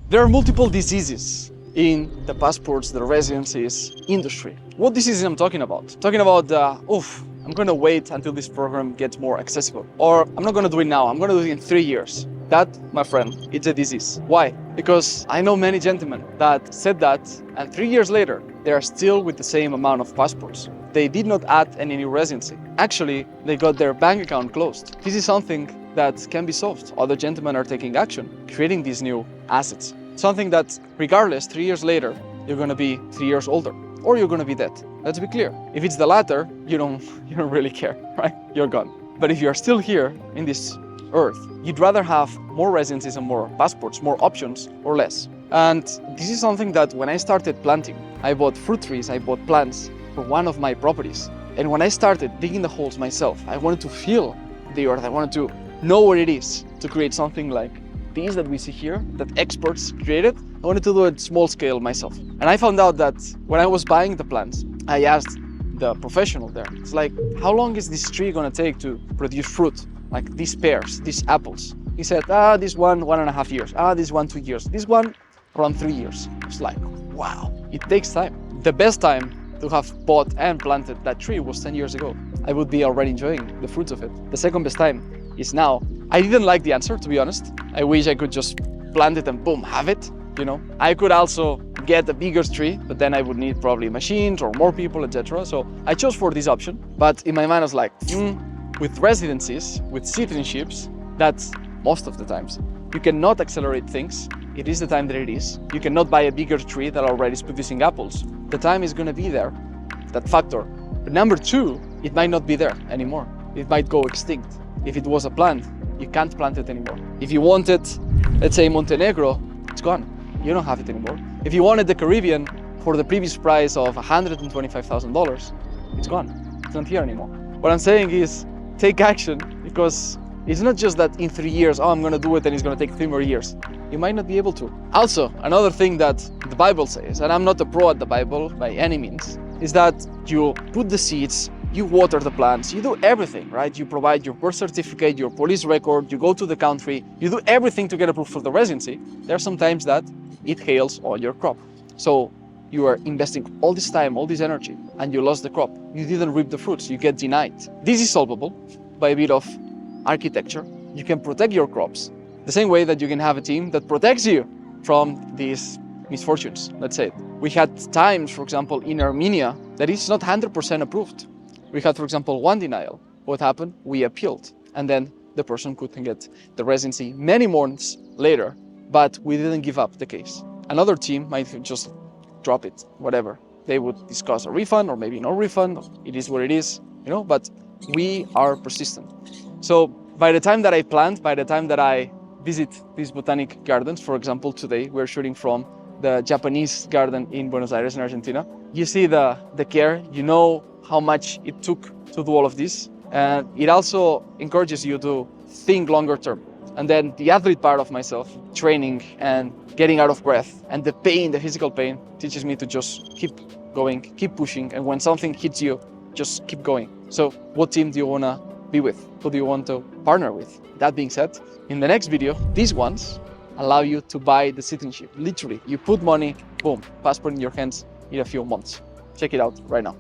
There are multiple diseases in the passports, the residencies industry. What diseases I'm talking about? Talking about I'm gonna wait until this program gets more accessible. Or I'm not gonna do it now, I'm gonna do it in 3 years. That, my friend, it's a disease. Why? Because I know many gentlemen that said that, and 3 years later, they are still with the same amount of passports. They did not add any new residency. Actually, they got their bank account closed. This is something that can be solved. Other gentlemen are taking action, creating these new assets. Something that, regardless, 3 years later, you're gonna be 3 years older, or you're gonna be dead. Let's be clear. If it's the latter, you don't really care, right? You're gone. But if you're still here in this earth, you'd rather have more residencies and more passports, more options, or less. And this is something that when I started planting, I bought fruit trees, I bought plants for one of my properties. And when I started digging the holes myself, I wanted to feel the earth, I wanted to know what it is to create something like these that we see here, that experts created. I wanted to do it small scale myself. And I found out that when I was buying the plants, I asked the professional there, it's like, how long is this tree gonna take to produce fruit? Like these pears, these apples. He said, this one, 1.5 years. This one, 2 years. This one, around 3 years. It's like, wow, it takes time. The best time to have bought and planted that tree was 10 years ago. I would be already enjoying the fruits of it. The second best time is now. I didn't like the answer, to be honest. I wish I could just plant it and boom, have it, you know. I could also get a bigger tree, but then I would need probably machines or more people, etc. So I chose for this option. But in my mind, I was like, with residencies, with citizenships, that's most of the times. You cannot accelerate things. It is the time that it is. You cannot buy a bigger tree that already is producing apples. The time is gonna be there, that factor. But number two, it might not be there anymore. It might go extinct. If it was a plant, you can't plant it anymore. If you wanted, let's say Montenegro, it's gone. You don't have it anymore. If you wanted the Caribbean for the previous price of $125,000, it's gone. It's not here anymore. What I'm saying is take action, because it's not just that in 3 years, I'm gonna do it and it's gonna take 3 more years. You might not be able to. Also, another thing that the Bible says, and I'm not a pro at the Bible by any means, is that you put the seeds, you water the plants, you do everything, right? You provide your birth certificate, your police record, you go to the country, you do everything to get approved for the residency. There are some times that it hails on your crop. So you are investing all this time, all this energy, and you lost the crop. You didn't reap the fruits, you get denied. This is solvable by a bit of architecture. You can protect your crops the same way that you can have a team that protects you from these misfortunes, let's say. We had times, for example, in Armenia, that it's not 100% approved. We had, for example, one denial. What happened? We appealed, and then the person couldn't get the residency many months later, but we didn't give up the case. Another team might just drop it, whatever. They would discuss a refund or maybe no refund. It is what it is, you know, but we are persistent. So by the time that I plant, by the time that I visit these botanic gardens, for example, today we're shooting from the Japanese garden in Buenos Aires in Argentina. You see the care, you know how much it took to do all of this. And it also encourages you to think longer term. And then the athlete part of myself, training and getting out of breath, and the pain, the physical pain, teaches me to just keep going, keep pushing. And when something hits you, just keep going. So what team do you want to be with? Who do you want to partner with? That being said, in the next video, these ones allow you to buy the citizenship. Literally, you put money, boom, passport in your hands in a few months. Check it out right now.